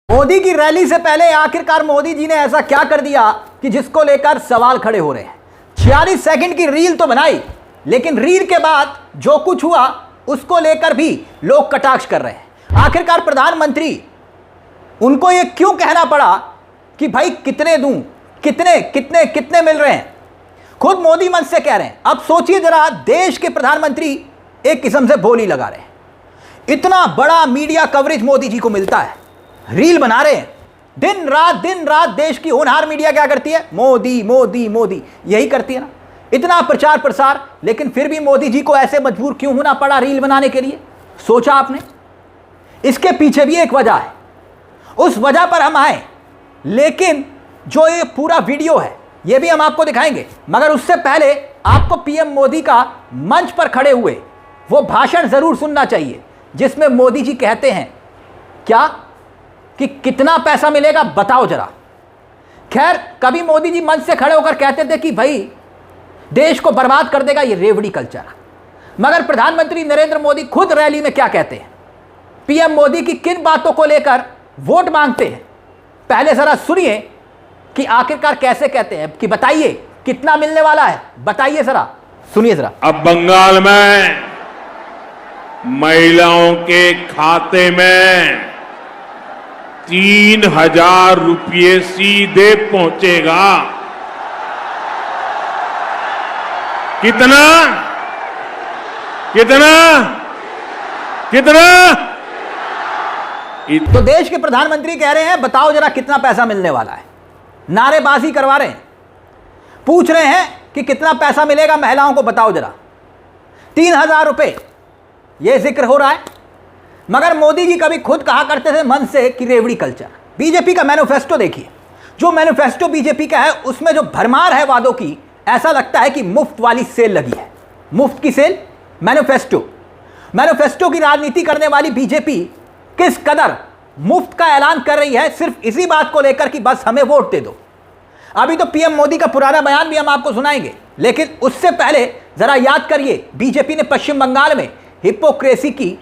मोदी की रैली से पहले आखिरकार मोदी जी ने ऐसा क्या कर दिया कि जिसको लेकर सवाल खड़े हो रहे हैं। 46 सेकंड की रील तो बनाई, लेकिन रील के बाद जो कुछ हुआ उसको लेकर भी लोग कटाक्ष कर रहे हैं। आखिरकार प्रधानमंत्री, उनको यह क्यों कहना पड़ा कि भाई कितने दूं, कितने कितने कितने मिल रहे हैं। खुद मोदी मंच से कह रहे हैं। अब सोचिए जरा, देश के प्रधानमंत्री एक किस्म से बोली लगा रहे हैं। इतना बड़ा मीडिया कवरेज मोदी जी को मिलता है, रील बना रहे हैं दिन रात। देश की होनहार मीडिया क्या करती है? मोदी मोदी मोदी, यही करती है ना, इतना प्रचार प्रसार। लेकिन फिर भी मोदी जी को ऐसे मजबूर क्यों होना पड़ा रील बनाने के लिए? सोचा आपने? इसके पीछे भी एक वजह है, उस वजह पर हम आए। लेकिन जो ये पूरा वीडियो है ये भी हम आपको दिखाएंगे, मगर उससे पहले आपको पीएम मोदी का मंच पर खड़े हुए वो भाषण जरूर सुनना चाहिए, जिसमें मोदी जी कहते हैं क्या कि कितना पैसा मिलेगा बताओ जरा। खैर, कभी मोदी जी मंच से खड़े होकर कहते थे कि भाई देश को बर्बाद कर देगा ये रेवड़ी कल्चर, मगर प्रधानमंत्री नरेंद्र मोदी खुद रैली में क्या कहते हैं, पीएम मोदी की किन बातों को लेकर वोट मांगते हैं, पहले जरा सुनिए कि आखिरकार कैसे कहते हैं। कि बताइए कितना मिलने वाला है, बताइए जरा, सुनिए जरा। अब बंगाल में महिलाओं के खाते में 3,000 रुपये सीधे पहुंचेगा। कितना कितना कितना? तो देश के प्रधानमंत्री कह रहे हैं बताओ जरा कितना पैसा मिलने वाला है। नारेबाजी करवा रहे हैं, पूछ रहे हैं कि कितना पैसा मिलेगा महिलाओं को, बताओ जरा। 3,000 रुपये यह जिक्र हो रहा है। मगर मोदी जी कभी खुद कहा करते थे मन से कि रेवड़ी कल्चर। बीजेपी का मैनिफेस्टो देखिए, जो मैनिफेस्टो बीजेपी का है उसमें जो भरमार है वादों की, ऐसा लगता है कि मुफ्त वाली सेल लगी है। मुफ्त की सेल, मैनिफेस्टो की राजनीति करने वाली बीजेपी किस कदर मुफ्त का ऐलान कर रही है सिर्फ इसी बात को लेकर कि बस हमें वोट दे दो। अभी तो पीएम मोदी का पुराना बयान भी हम आपको सुनाएंगे, लेकिन उससे पहले जरा याद करिए बीजेपी ने पश्चिम बंगाल में हिपोक्रेसी की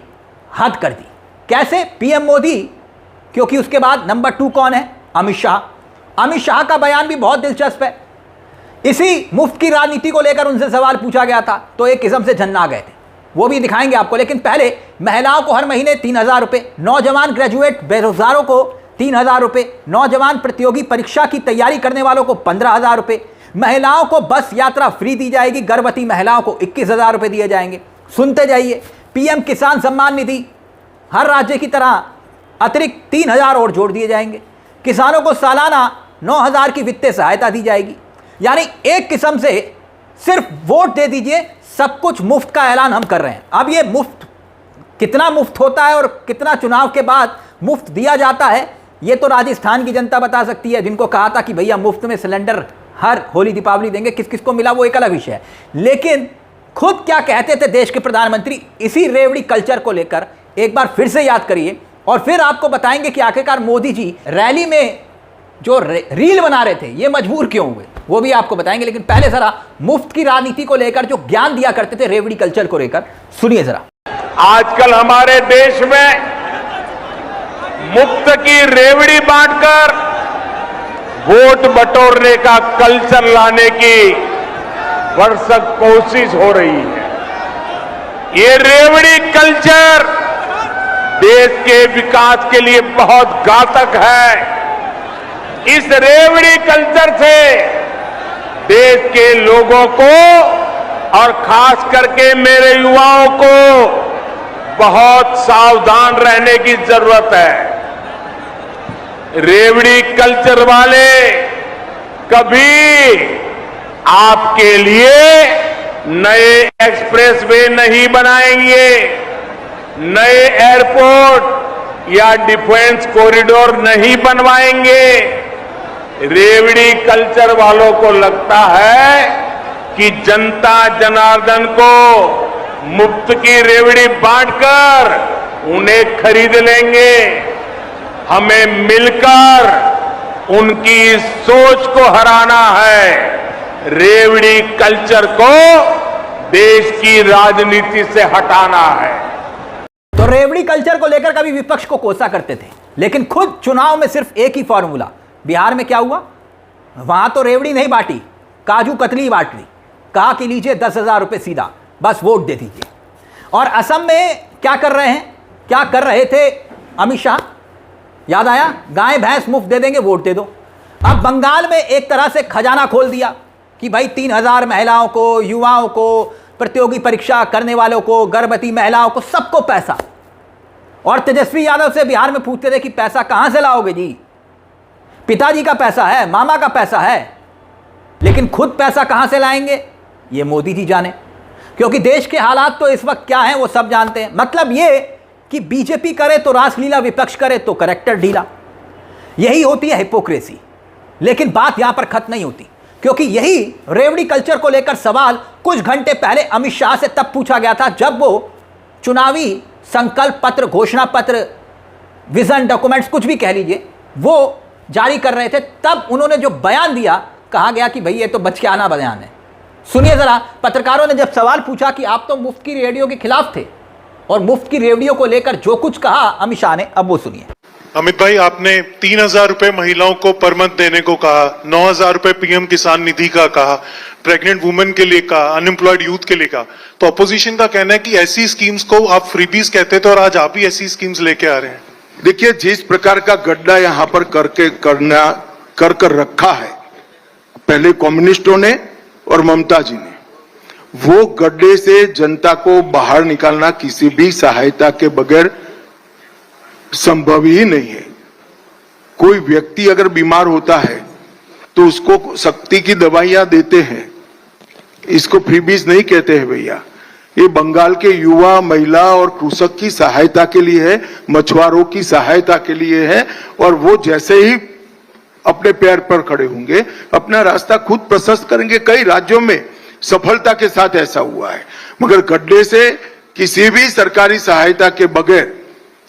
हद कर दी। कैसे? पीएम मोदी, क्योंकि उसके बाद नंबर 2 कौन है? अमित शाह। अमित शाह का बयान भी बहुत दिलचस्प है। इसी मुफ्त की राजनीति को लेकर उनसे सवाल पूछा गया था तो एक किस्म से झन्ना गए थे, वो भी दिखाएंगे आपको। लेकिन पहले महिलाओं को हर महीने 3,000 रुपये, नौजवान ग्रेजुएट बेरोजगारों को 3,000 रुपये, नौजवान प्रतियोगी परीक्षा की तैयारी करने वालों को 15,000 रुपये, महिलाओं को बस यात्रा फ्री दी जाएगी, गर्भवती महिलाओं को 21,000 रुपये दिए जाएंगे। सुनते जाइए। पीएम किसान सम्मान निधि, हर राज्य की तरह अतिरिक्त 3,000 और जोड़ दिए जाएंगे। किसानों को सालाना 9,000 की वित्तीय सहायता दी जाएगी। यानी एक किस्म से सिर्फ वोट दे दीजिए, सब कुछ मुफ्त का ऐलान हम कर रहे हैं। अब ये मुफ्त कितना मुफ्त होता है और कितना चुनाव के बाद मुफ्त दिया जाता है, ये तो राजस्थान की जनता बता सकती है, जिनको कहा था कि भैया मुफ्त में सिलेंडर हर होली दीपावली देंगे। किस किस को मिला वो एक अलग विषय है। लेकिन खुद क्या कहते थे देश के प्रधानमंत्री इसी रेवड़ी कल्चर को लेकर, एक बार फिर से याद करिए और फिर आपको बताएंगे कि आखिरकार मोदी जी रैली में जो रील बना रहे थे ये मजबूर क्यों हुए, वो भी आपको बताएंगे। लेकिन पहले जरा मुफ्त की राजनीति को लेकर जो ज्ञान दिया करते थे रेवड़ी कल्चर को लेकर सुनिए जरा। आजकल हमारे देश में मुफ्त की रेवड़ी बांटकर वोट बटोरने का कल्चर लाने की भरसक कोशिश हो रही है। ये रेवड़ी कल्चर देश के विकास के लिए बहुत घातक है। इस रेवड़ी कल्चर से देश के लोगों को और खास करके मेरे युवाओं को बहुत सावधान रहने की जरूरत है। रेवड़ी कल्चर वाले कभी आपके लिए नए एक्सप्रेसवे नहीं बनाएंगे, नए एयरपोर्ट या डिफेंस कॉरिडोर नहीं बनवाएंगे। रेवड़ी कल्चर वालों को लगता है कि जनता जनार्दन को मुफ्त की रेवड़ी बांटकर उन्हें खरीद लेंगे। हमें मिलकर उनकी सोच को हराना है। रेवड़ी कल्चर को देश की राजनीति से हटाना है। तो तो रेवड़ी कल्चर को लेकर कभी विपक्ष को कोसा करते थे, लेकिन खुद चुनाव में सिर्फ एक ही फॉर्मूला। बिहार में क्या हुआ? वहां तो रेवड़ी नहीं बांटी, काजू कतली बांट ली, कहा कि लीजिए 10,000 रुपये सीधा, बस वोट दे दीजिए। और असम में क्या कर रहे हैं, क्या कर रहे थे अमित शाह? याद आया, गाय भैंस मुफ्त दे देंगे, वोट दे दो। अब बंगाल में एक तरह से खजाना खोल दिया कि भाई 3,000 महिलाओं को, युवाओं को, प्रतियोगी परीक्षा करने वालों को, गर्भवती महिलाओं को, सबको पैसा। और तेजस्वी यादव से बिहार में पूछते थे कि पैसा कहां से लाओगे जी? पिताजी का पैसा है, मामा का पैसा है, लेकिन खुद पैसा कहां से लाएंगे ये मोदी जी जाने। क्योंकि देश के हालात तो इस वक्त क्या हैं वो सब जानते हैं। मतलब ये कि बीजेपी करे तो रासलीला, विपक्ष करे तो करेक्टर ढीला। यही होती है हिपोक्रेसी। लेकिन बात यहां पर खत्म नहीं होती, क्योंकि यही रेवड़ी कल्चर को लेकर सवाल कुछ घंटे पहले अमित शाह से तब पूछा गया था जब वो चुनावी संकल्प पत्र, घोषणा पत्र, विजन डॉक्यूमेंट्स, कुछ भी कह लीजिए, वो जारी कर रहे थे। तब उन्होंने जो बयान दिया, कहा गया कि भाई ये तो बचकाना बयान है। सुनिए जरा, पत्रकारों ने जब सवाल पूछा कि आप तो मुफ्त की रेवड़ियों के खिलाफ थे और मुफ्त की रेवड़ियों को लेकर जो कुछ कहा अमित शाह ने, अब वो सुनिए। अमित भाई, आपने 3,000 रुपए महिलाओं को पर मंथ देने को कहा, 9,000 रुपए पीएम किसान निधि का कहा, प्रेग्नेंट वुमेन के लिए कहा, अनएम्प्लॉयड यूथ के लिए कहा। तो अपोजिशन का कहना है कि ऐसी स्कीम्स को आप फ्रीबीज कहते थे और आज आप ही ऐसी स्कीम्स लेके आ रहे हैं। देखिए, जिस प्रकार का गड्ढा यहां पर कर रखा है पहले कम्युनिस्टों ने और ममता जी ने, वो गड्ढे से जनता को बाहर निकालना किसी भी सहायता के बगैर संभव ही नहीं है। कोई व्यक्ति अगर बीमार होता है तो उसको शक्ति की दवाइयां देते हैं, इसको फ्रीबीज नहीं कहते हैं भैया। ये बंगाल के युवा, महिला और कृषक की सहायता के लिए है, मछुआरों की सहायता के लिए है। और वो जैसे ही अपने पैर पर खड़े होंगे, अपना रास्ता खुद प्रशस्त करेंगे। कई राज्यों में सफलता के साथ ऐसा हुआ है, मगर गड्ढे से किसी भी सरकारी सहायता के बगैर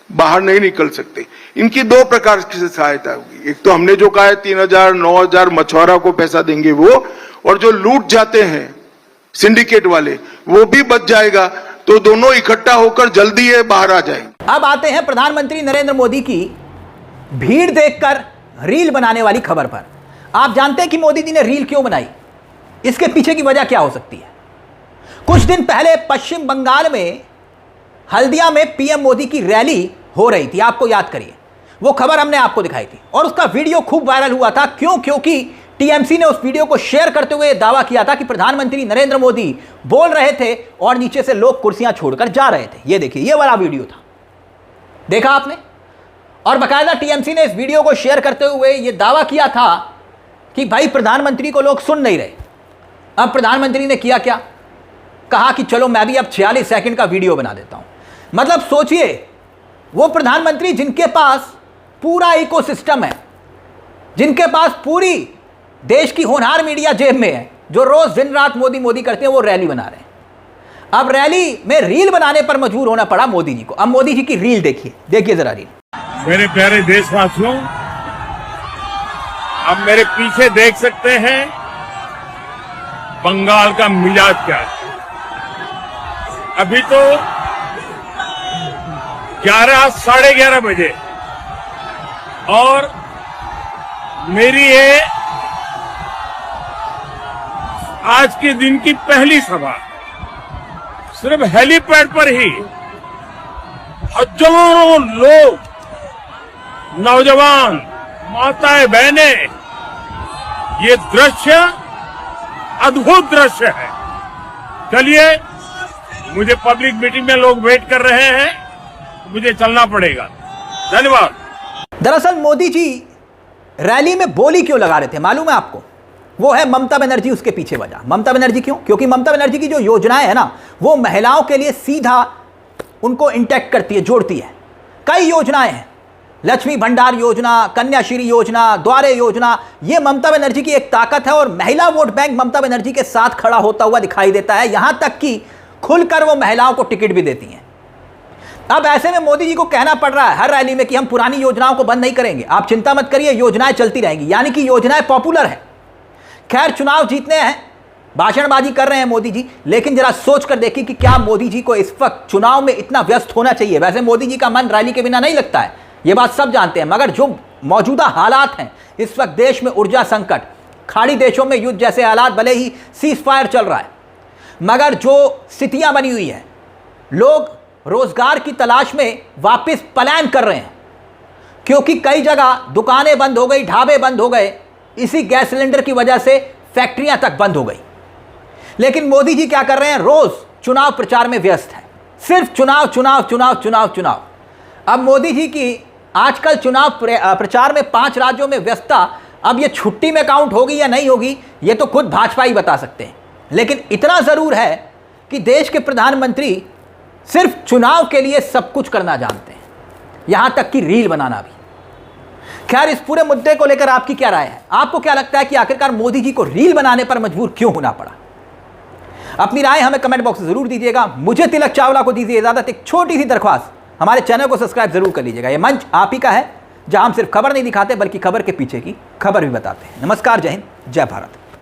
बाहर नहीं निकल सकते। इनकी दो प्रकार की सहायता होगी। एक तो हमने जो कहा है 3,000, 9,000 मछुआरा को पैसा देंगे वो, और जो लूट जाते हैं सिंडिकेट वाले वो भी बच जाएगा। तो दोनों इकट्ठा होकर जल्दी ये बाहर आ जाएंगे। अब आते हैं प्रधानमंत्री नरेंद्र मोदी की भीड़ देखकर रील बनाने वाली खबर पर। आप जानते हैं कि मोदी जी ने रील क्यों बनाई? इसके पीछे की वजह क्या हो सकती है? कुछ दिन पहले पश्चिम बंगाल में हल्दिया में पीएम मोदी की रैली हो रही थी, आपको याद करिए, वो खबर हमने आपको दिखाई थी और उसका वीडियो खूब वायरल हुआ था। क्यों? क्योंकि टीएमसी ने उस वीडियो को शेयर करते हुए दावा किया था कि प्रधानमंत्री नरेंद्र मोदी बोल रहे थे और नीचे से लोग कुर्सियां छोड़कर जा रहे थे। ये देखिए, ये वाला वीडियो था, देखा आपने? और बाकायदा टीएमसी ने इस वीडियो को शेयर करते हुए यह दावा किया था कि भाई प्रधानमंत्री को लोग सुन नहीं रहे। अब प्रधानमंत्री ने किया क्या? कहा कि चलो मैं भी अब 46 सेकंड का वीडियो बना देता हूं। मतलब सोचिए, वो प्रधानमंत्री जिनके पास पूरा इकोसिस्टम है, जिनके पास पूरी देश की होनहार मीडिया जेब में है, जो रोज दिन रात मोदी मोदी करते हैं, वो रैली बना रहे हैं। अब रैली में रील बनाने पर मजबूर होना पड़ा मोदी जी को। अब मोदी जी की रील देखिए, देखिए जरा रील। मेरे प्यारे देशवासियों, अब मेरे पीछे देख सकते हैं बंगाल का मिजाज क्या है। अभी तो 11, साढ़े 11 बजे और मेरी ये आज के दिन की पहली सभा सिर्फ हेलीपैड पर ही हजारों लोग, नौजवान, माताएं, बहनें, ये दृश्य अद्भुत दृश्य है। चलिए, मुझे पब्लिक मीटिंग में लोग वेट कर रहे हैं, मुझे चलना पड़ेगा। धन्यवाद। दरअसल मोदी जी रैली में बोली क्यों लगा रहे थे मालूम है आपको? वो है ममता बनर्जी उसके पीछे वजह। ममता बनर्जी क्यों? क्योंकि ममता बनर्जी की जो योजनाएं है ना, वो महिलाओं के लिए सीधा उनको इंटैक्ट करती है, जोड़ती है। कई योजनाएं हैं, लक्ष्मी भंडार योजना, कन्याश्री योजना, द्वारे योजना। ये ममता बनर्जी की एक ताकत है और महिला वोट बैंक ममता बनर्जी के साथ खड़ा होता हुआ दिखाई देता है। यहां तक कि खुलकर वो महिलाओं को टिकट भी देती हैं। अब ऐसे में मोदी जी को कहना पड़ रहा है हर रैली में कि हम पुरानी योजनाओं को बंद नहीं करेंगे, आप चिंता मत करिए, योजनाएं चलती रहेंगी। यानी कि योजनाएं पॉपुलर है। खैर, चुनाव जीतने हैं, भाषणबाजी कर रहे हैं मोदी जी, लेकिन जरा सोच कर देखिए कि क्या मोदी जी को इस वक्त चुनाव में इतना व्यस्त होना चाहिए। वैसे मोदी जी का मन रैली के बिना नहीं लगता है, ये बात सब जानते हैं, मगर जो मौजूदा हालात हैं इस वक्त देश में, ऊर्जा संकट, खाड़ी देशों में युद्ध जैसे हालात, भले ही सीज फायर चल रहा है, मगर जो स्थितियां बनी हुई है, लोग रोजगार की तलाश में वापस पलायन कर रहे हैं, क्योंकि कई जगह दुकानें बंद हो गई, ढाबे बंद हो गए, इसी गैस सिलेंडर की वजह से फैक्ट्रियां तक बंद हो गई। लेकिन मोदी जी क्या कर रहे हैं, रोज चुनाव प्रचार में व्यस्त है, सिर्फ चुनाव चुनाव चुनाव चुनाव चुनाव। अब मोदी जी की आजकल चुनाव प्रचार में 5 राज्यों में व्यस्तता, अब ये छुट्टी में काउंट होगी या नहीं होगी, ये तो खुद भाजपा ही बता सकते हैं। लेकिन इतना जरूर है कि देश के प्रधानमंत्री सिर्फ चुनाव के लिए सब कुछ करना जानते हैं, यहां तक कि रील बनाना भी। खैर, इस पूरे मुद्दे को लेकर आपकी क्या राय है? आपको क्या लगता है कि आखिरकार मोदी जी को रील बनाने पर मजबूर क्यों होना पड़ा? अपनी राय हमें कमेंट बॉक्स में जरूर दीजिएगा। मुझे तिलक चावला को दीजिए इजाजत। एक छोटी सी दरख्वास्त, हमारे चैनल को सब्सक्राइब जरूर कर लीजिएगा। यह मंच आप ही का है, जहां हम सिर्फ खबर नहीं दिखाते बल्कि खबर के पीछे की खबर भी बताते हैं। नमस्कार, जय हिंद, जय भारत।